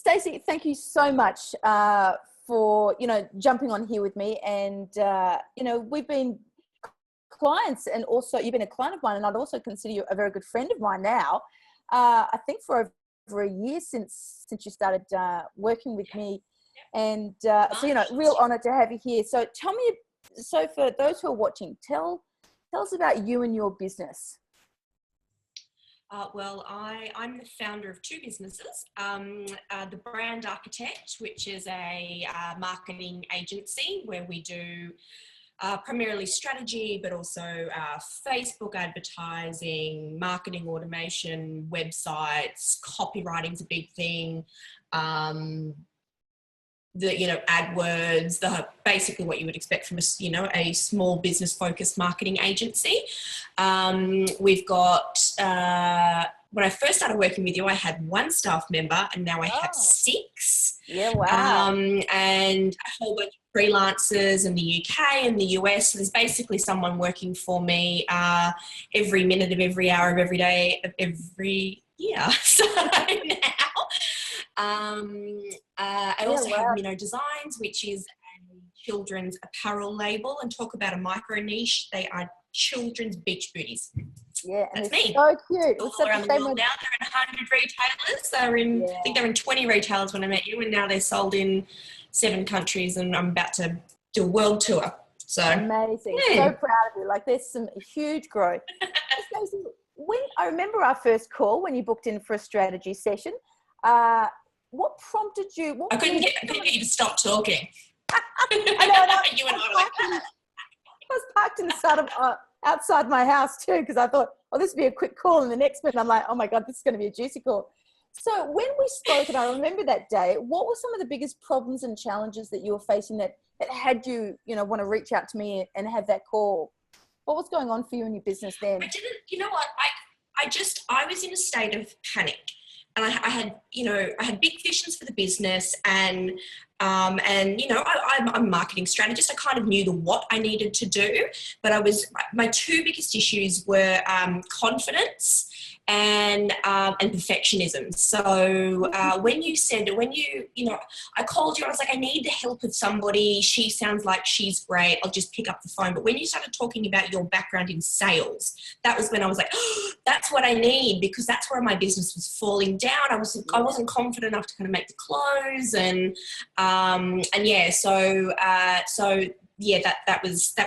Stacey, thank you so much for, jumping on here with me. And, we've been clients, and also you've been a client of mine, and I'd also consider you a very good friend of mine now. I think for over a year since you started working with me. And real honor to have you here. So tell me, so for those who are watching, tell us about you and your business. I'm the founder of two businesses. The Brand Architect, which is a marketing agency where we do primarily strategy, but also Facebook advertising, marketing automation, websites, copywriting's a big thing. AdWords, basically what you would expect from a small business focused marketing agency. We've got, when I first started working with you, I had one staff member, and now I have 6. Yeah, wow. And a whole bunch of freelancers in the UK and the US. So there's basically someone working for me every minute of every hour of every day of every year. So now, I also have Minnow Designs, which is a children's apparel label, and talk about a micro niche. They are children's beach booties. Yeah, and that's me. So cute. All around the world now. They're in 100 retailers. I think they're in 20 retailers when I met you, and now they're sold in 7 countries, and I'm about to do a world tour. So amazing. So proud of you. Like, there's some huge growth. Stacey, when I remember our first call when you booked in for a strategy session, what prompted you? I couldn't get you to stop talking. I know. You and I was parked in the side of outside my house too, because I thought, this would be a quick call. And the next minute I'm like, oh my God, this is going to be a juicy call. So when we spoke, and I remember that day, what were some of the biggest problems and challenges that you were facing that had you, want to reach out to me and have that call? What was going on for you in your business then? I didn't, you know what? I was in a state of panic. And I had big visions for the business, and I'm a marketing strategist. I kind of knew the what I needed to do, but my 2 biggest issues were confidence and perfectionism. So I called you, I was like, I need the help of somebody. She sounds like she's great. I'll just pick up the phone. But when you started talking about your background in sales, that was when I was like, that's what I need, because that's where my business was falling down. I wasn't confident enough to kind of make the close, that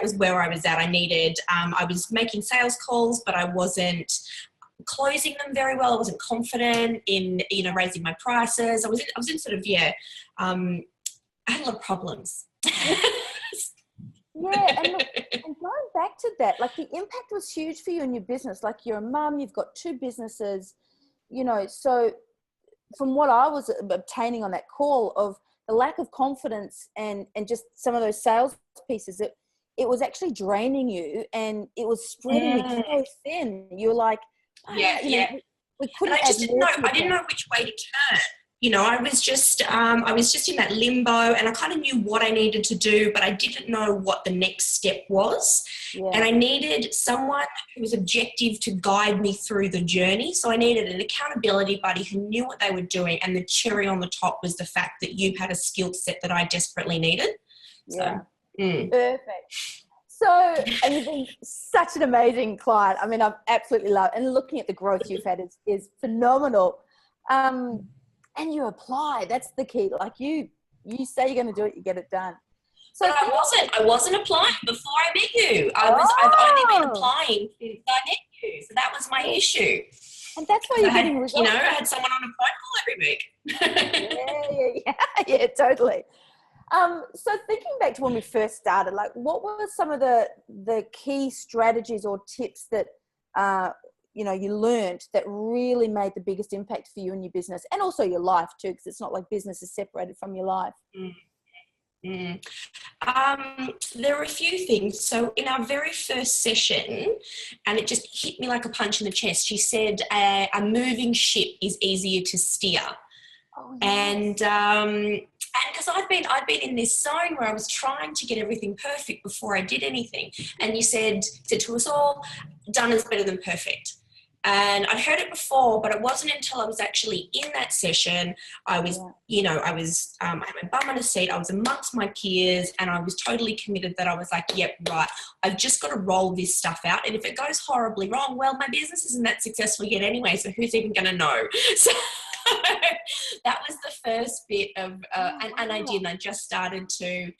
was where I was at. I was making sales calls, but I wasn't closing them very well. I wasn't confident in raising my prices. I was in sort of I had a lot of problems. Yeah, and going back to that, like, the impact was huge for you in your business. Like, you're a mum, you've got 2 businesses, so from what I was obtaining on that call of the lack of confidence and just some of those sales pieces, it was actually draining you, and it was spreading you so thin. You were like, we couldn't. I didn't know which way to turn. I was just in that limbo, and I kind of knew what I needed to do, but I didn't know what the next step was. Yeah. And I needed someone who was objective to guide me through the journey. So I needed an accountability buddy who knew what they were doing, and the cherry on the top was the fact that you had a skill set that I desperately needed. Yeah. Perfect. So, and you've been such an amazing client. I mean, I've absolutely loved it. And looking at the growth you've had is phenomenal. And you apply. That's the key. Like, you say you're going to do it, you get it done. So but I wasn't applying before I met you. I've only been applying since I met you. So that was my issue. And that's why you're getting results. I had someone on a phone call every week. Yeah, totally. So thinking back to when we first started, like, what were some of the key strategies or tips that you learned that really made the biggest impact for you in your business, and also your life too, because it's not like business is separated from your life? There are a few things. So in our very first session, and it just hit me like a punch in the chest, she said a moving ship is easier to steer. Oh, yes. And because I'd been in this zone where I was trying to get everything perfect before I did anything. And you said to us all, done is better than perfect. And I'd heard it before, but it wasn't until I was actually in that session. I was, I had my bum on a seat. I was amongst my peers, and I was totally committed that I was like, yep, right. I've just got to roll this stuff out. And if it goes horribly wrong, well, my business isn't that successful yet anyway. So who's even going to know? So that was the first bit of, and I did. And I just started to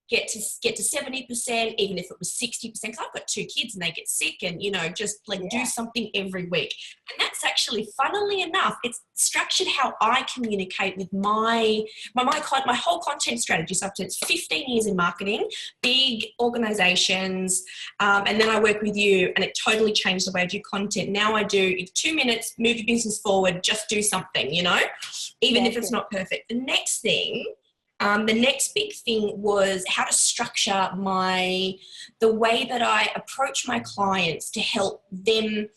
get to 70%, even if it was 60%, because I've got 2 kids and they get sick, and, just like do something every week. And that's actually, funnily enough, it's structured how I communicate with my whole content strategy. So it's 15 years in marketing, big organizations, and then I work with you, and it totally changed the way I do content. Now I do, in 2 minutes, move your business forward, just do something, even if it's not perfect. The next big thing was how to structure the way that I approach my clients to help them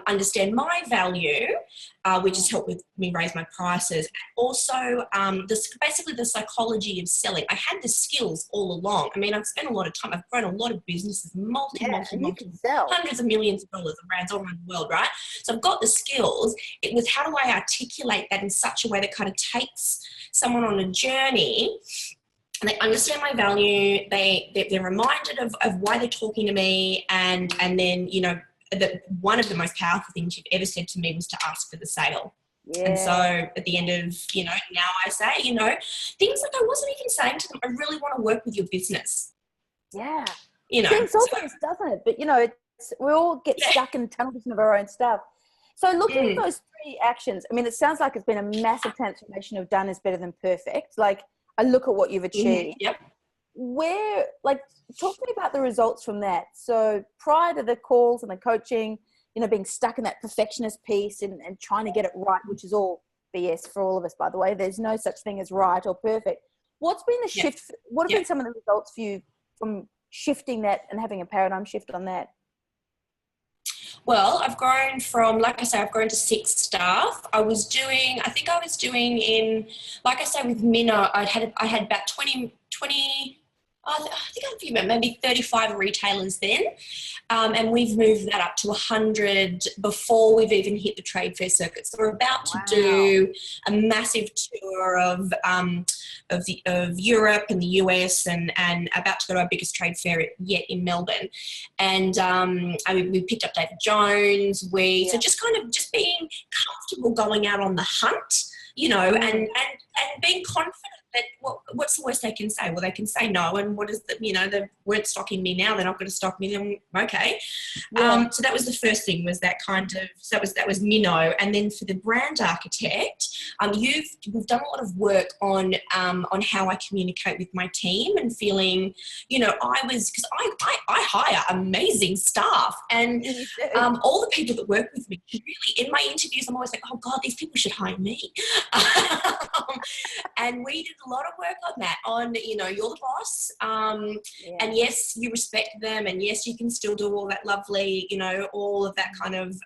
understand my value, which has helped with me raise my prices. And also, basically the psychology of selling. I had the skills all along. I mean, I've spent a lot of time. I've grown a lot of businesses, multi, hundreds of millions of dollars of brands all around the world, right? So I've got the skills. It was how do I articulate that in such a way that kind of takes someone on a journey, and they understand my value, they're reminded of why they're talking to me, and then, that one of the most powerful things you've ever said to me was to ask for the sale. Yeah. And so at the end of, now I say, things like I wasn't even saying to them, I really want to work with your business. Yeah. Seems obvious, doesn't it? But, we all get stuck in tunnel vision of our own stuff. So looking at those 3 actions, I mean, it sounds like it's been a massive transformation of done is better than perfect. Like, I look at what you've achieved. Yep. Talk to me about the results from that. So prior to the calls and the coaching, being stuck in that perfectionist piece and trying to get it right, which is all BS for all of us, by the way. There's no such thing as right or perfect. What's been the shift? What have been some of the results for you from shifting that and having a paradigm shift on that? Well, I've grown from, like I say, I've grown to 6 staff. I was doing in, like I say, with Minna, I had about 20, I think I'd be about maybe 35 retailers then. And we've moved that up to 100 before we've even hit the trade fair circuit. So we're about to do a massive tour of Europe and the US, and about to go to our biggest trade fair yet in Melbourne. And we picked up David Jones. So just being comfortable going out on the hunt, and being confident that what's the worst they can say? Well, they can say no, and what is they weren't stocking me now, they're not going to stock me, then okay. So that was the first thing, was that kind of, so that was Minnow. And then for the brand architect, we've done a lot of work on how I communicate with my team, and feeling, because I hire amazing staff, and all the people that work with me, really, in my interviews, I'm always like, oh God, these people should hire me. And we did a lot of work on that, you're the boss, and yes, you respect them, and yes, you can still do all that lovely, all of that kind of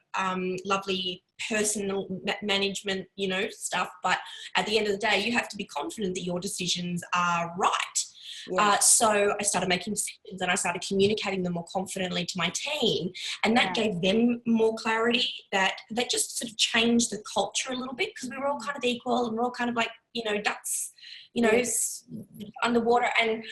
lovely personal management, stuff, but at the end of the day, you have to be confident that your decisions are right. So I started making decisions, and I started communicating them more confidently to my team, and that gave them more clarity. That just sort of changed the culture a little bit, because we were all kind of equal, and we're all kind of like, ducks, underwater. And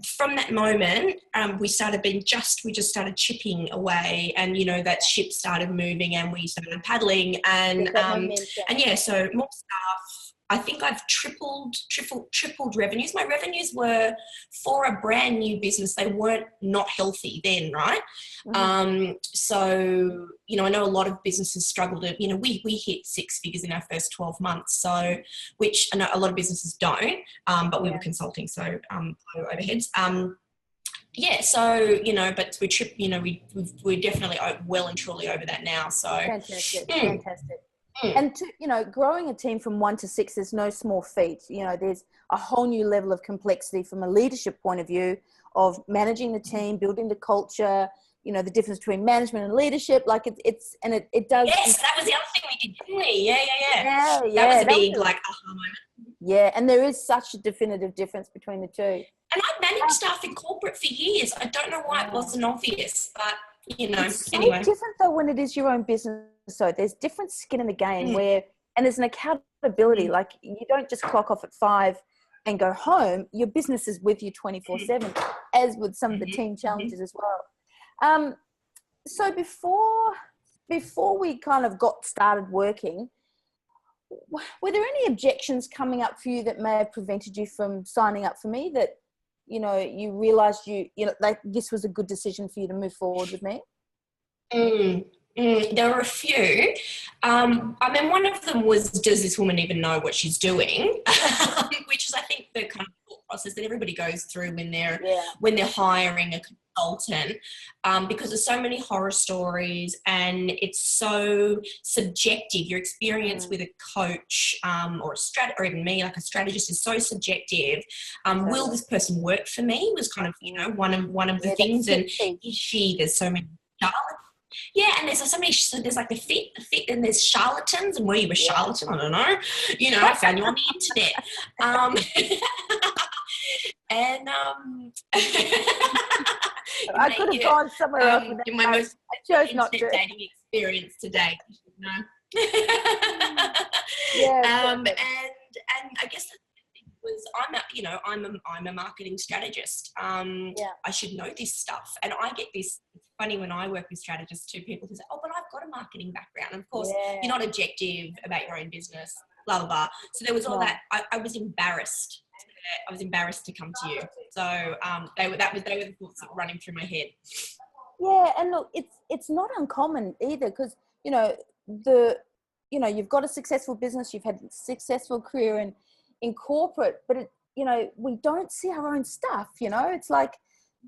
from that moment, we just started chipping away, and that ship started moving, and we started paddling, and so more staff. I think I've tripled revenues. My revenues were, for a brand new business, they weren't not healthy then, right? So, I know a lot of businesses struggle to, we hit 6 figures in our first 12 months. So, which I know a lot of businesses don't, but we were consulting, so low overheads. So, but we're definitely well and truly over that now. So fantastic. And growing a team from 1 to 6 is no small feat. There's a whole new level of complexity from a leadership point of view, of managing the team, building the culture, the difference between management and leadership. Like it does. Yes, that was the other thing we did, didn't we? Yeah. That was a big aha moment. Yeah, and there is such a definitive difference between the two. And I managed staff in corporate for years. I don't know why it wasn't obvious, but It's so anyway. different though when it is your own business. So there's different skin in the game and there's an accountability. Like you don't just clock off at 5 and go home. Your business is with you 24/7, as with some of the team challenges as well. So before we kind of got started working, were there any objections coming up for you that may have prevented you from signing up for me, that, you know, you realized like this was a good decision for you to move forward with me? There were a few. I mean, one of them was, does this woman even know what she's doing? Which is, I think, the kind of thought process that everybody goes through when they're hiring a consultant, because there's so many horror stories and it's so subjective. Your experience with a coach or even me, like a strategist, is so subjective. Will this person work for me was kind of, you know, one of the things. And is she? There's so many. Yeah, and there's so many. So there's like the fit, and there's charlatans. And were you a charlatan? I don't know. You know, I found you on the internet. And I could have gone somewhere else. In my most dating experience today, you know. And I guess the thing was, I'm a marketing strategist. I should know this stuff, and I get this. Funny when I work with strategists too, people who say, oh, but I've got a marketing background. And of course, you're not objective about your own business, blah, blah, blah. So there was all that. I was embarrassed. I was embarrassed to come to you. So they were the thoughts that were running through my head. Yeah, and look, it's not uncommon either, because, you know, you've got a successful business, you've had a successful career in corporate, but we don't see our own stuff, you know. It's like,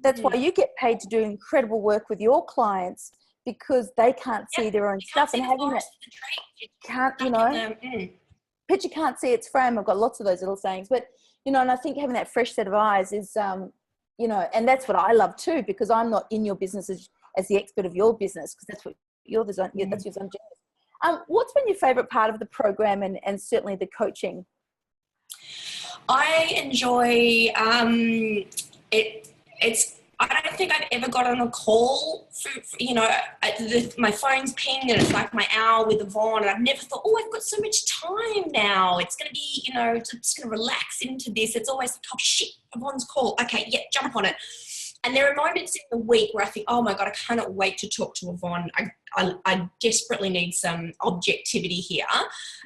that's why you get paid to do incredible work with your clients, because they can't see their own stuff. And having that, picture can't see its frame. I've got lots of those little sayings, but, you know, and I think having that fresh set of eyes is, you know, and that's what I love too, because I'm not in your business as the expert of your business, because that's what that's your own business. What's been your favorite part of the program and certainly the coaching? I enjoy I don't think I've ever got on a call for you know, my phone's pinged and it's like my hour with Yvonne, and I've never thought, oh, I've got so much time now. It's going to be, you know, just going to relax into this. It's always like, oh shit, Yvonne's call. Okay, yeah, jump on it. And there are moments in the week where I think, oh my God, I cannot wait to talk to Yvonne. I desperately need some objectivity here.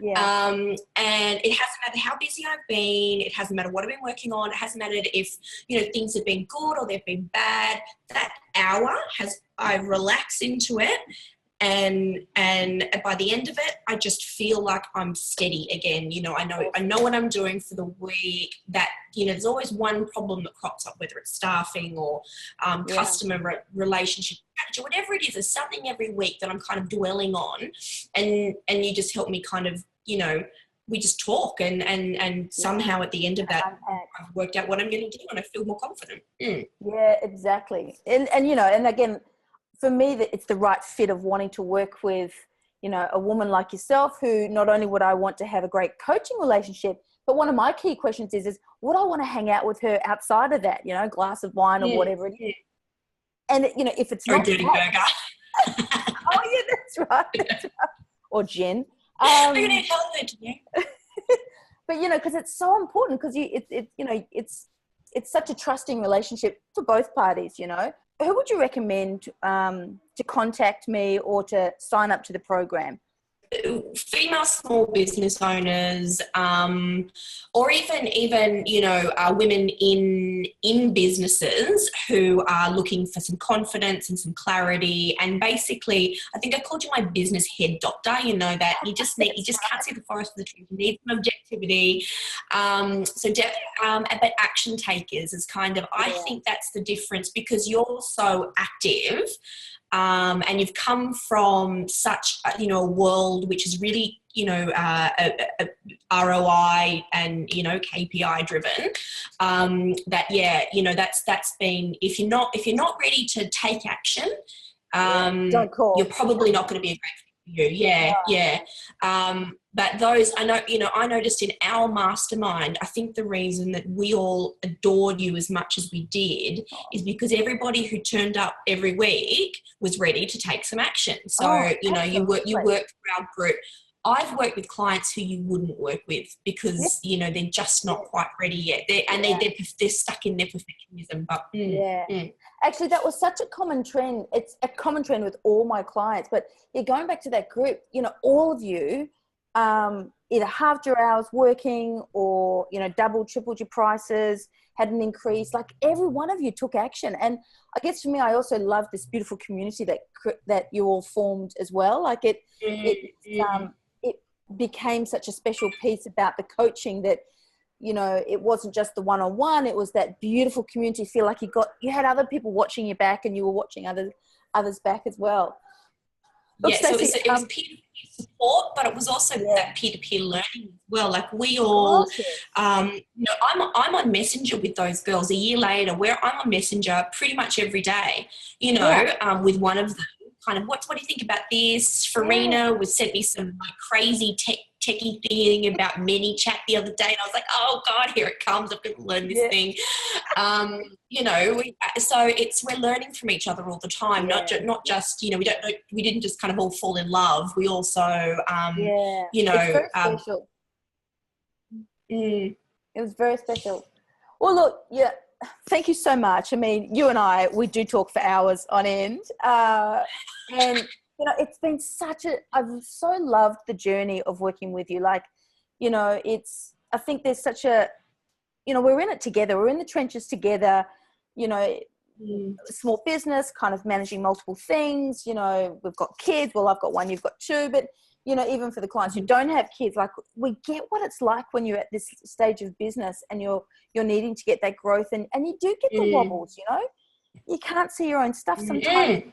Yeah. And it hasn't mattered how busy I've been. It hasn't mattered what I've been working on. It hasn't mattered if, you know, things have been good or they've been bad. That hour I relax into it. And by the end of it, I just feel like I'm steady again. You know, I know what I'm doing for the week. That, you know, there's always one problem that crops up, whether it's staffing or customer relationship strategy, whatever it is. There's something every week that I'm kind of dwelling on, and you just help me kind of, you know, we just talk and somehow at the end of that, I've worked out what I'm going to do and I feel more confident. Yeah, exactly. And you know, and again, for me, that it's the right fit of wanting to work with, you know, a woman like yourself, who not only would I want to have a great coaching relationship, but one of my key questions is would I want to hang out with her outside of that, you know, glass of wine or whatever it is. And, you know, if it's not... Or a dirty burger. Oh, yeah, that's right. That's right. Or gin. I'm going to eat healthy today. But, you know, because it's so important, because it's such a trusting relationship for both parties, you know. Who would you recommend to contact me or to sign up to the program? Female small business owners, or even you know, women in businesses who are looking for some confidence and some clarity. And basically, I think I called you my business head doctor. You know that you just can't see the forest for the trees. You need some objectivity. So definitely, but action takers is kind of, I think that's the difference, because you're so active. And you've come from such, you know, a world which is really, you know, a ROI and, you know, KPI driven. That, yeah, you know, that's been, if you're not ready to take action, don't call. you're probably not going to be a great fit for you. Yeah. But those, I know, I noticed in our mastermind, I think the reason that we all adored you as much as we did is because everybody who turned up every week was ready to take some action. So, you work for our group. I've worked with clients who you wouldn't work with because, they're just not quite ready yet. They're stuck in their perfectionism. But Actually, that was such a common trend. It's a common trend with all my clients. But going back to that group, all of you, either halved your hours working or double, tripled your prices, had an increase. Like every one of you took action. And I guess for me, I also love this beautiful community that you all formed as well. Like it became such a special piece about the coaching that it wasn't just the one-on-one, it was that beautiful community. Feel like you had other people watching you back and you were watching others back as well. Look, Stacey, so it was peer-to-peer support, but it was also that peer-to-peer learning as well. Like we all, I'm on Messenger with those girls a year later, where I'm on Messenger pretty much every day, with one of them. Kind of, what do you think about this? Farina sent me some crazy techie thing about ManyChat the other day, and I was like, oh God, here it comes. I've got to learn this thing. So we're learning from each other all the time. Not just we didn't just kind of all fall in love. We also it's very special. It was very special. Well, look, thank you so much. I mean, you and I, we do talk for hours on end. And, it's been I've so loved the journey of working with you. Like, I think there's such we're in it together. We're in the trenches together, small business, kind of managing multiple things. We've got kids. Well, I've got one, you've got two, but even for the clients who don't have kids, like we get what it's like when you're at this stage of business and you're needing to get that growth and you do get the wobbles, you can't see your own stuff sometimes.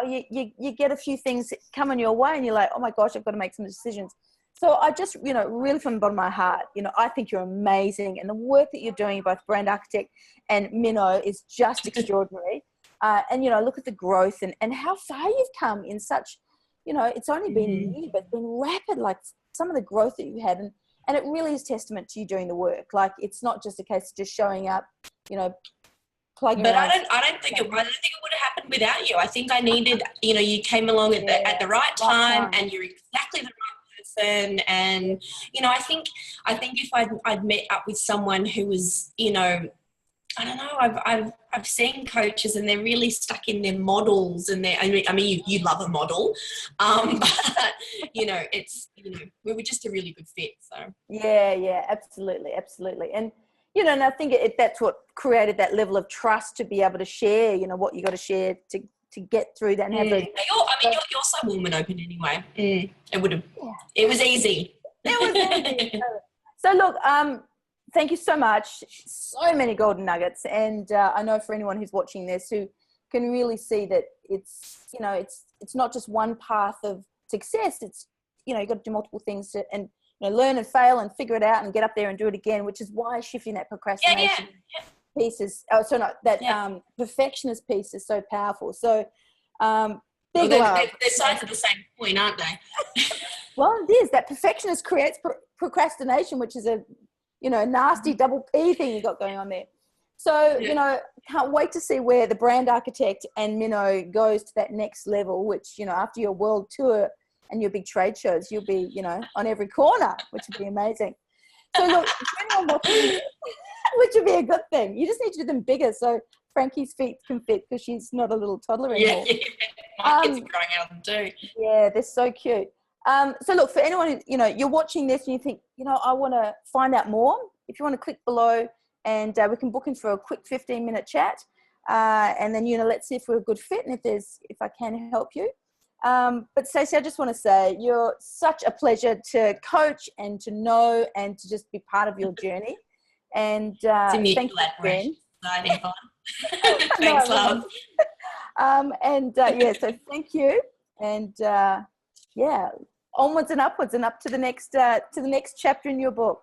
You get a few things coming your way and you're like, oh my gosh, I've got to make some decisions. So I just, really from the bottom of my heart, I think you're amazing. And the work that you're doing, both Brand Architect and Minnow, is just extraordinary. And, look at the growth and how far you've come in such, it's only been a year, but it's been rapid, like some of the growth that you've had. And it really is testament to you doing the work. Like, it's not just a case of just showing up, plugging But around. I don't think it would have happened without you. I think I needed, you came along at the right time, and you're exactly the right person. And, I think if I'd met up with someone who was, I don't know, I've seen coaches and they're really stuck in their models and you love a model. But, we were just a really good fit. So. Yeah, absolutely. And, and I think that's what created that level of trust to be able to share, what you got to share to get through that. And have you're so warm and open anyway. It would have, it was easy. It was easy. So look, thank you so much. So many golden nuggets. And I know for anyone who's watching this who can really see that it's not just one path of success. It's, you've got to do multiple things and learn and fail and figure it out and get up there and do it again, which is why shifting that procrastination piece is, perfectionist piece is so powerful. So, they're sides of the same coin, aren't they? Well, it is. That perfectionist creates procrastination, which is a, nasty double P thing you got going on there. So, can't wait to see where the Brand Architect and Minnow goes to that next level, which, after your world tour and your big trade shows, you'll be, on every corner, which would be amazing. So look, which would be a good thing. You just need to do them bigger so Frankie's feet can fit because she's not a little toddler anymore. Yeah. My kids are growing out of them too. Yeah, they're so cute. So look, for anyone, you're watching this and you think, I want to find out more. If you want to click below and we can book in for a quick 15-minute chat. And then, let's see if we're a good fit and if I can help you. But Stacey, I just want to say you're such a pleasure to coach and to know and to just be part of your journey. And thank you again. Thanks, love. So thank you. And onwards and upwards and up to the next chapter in your book.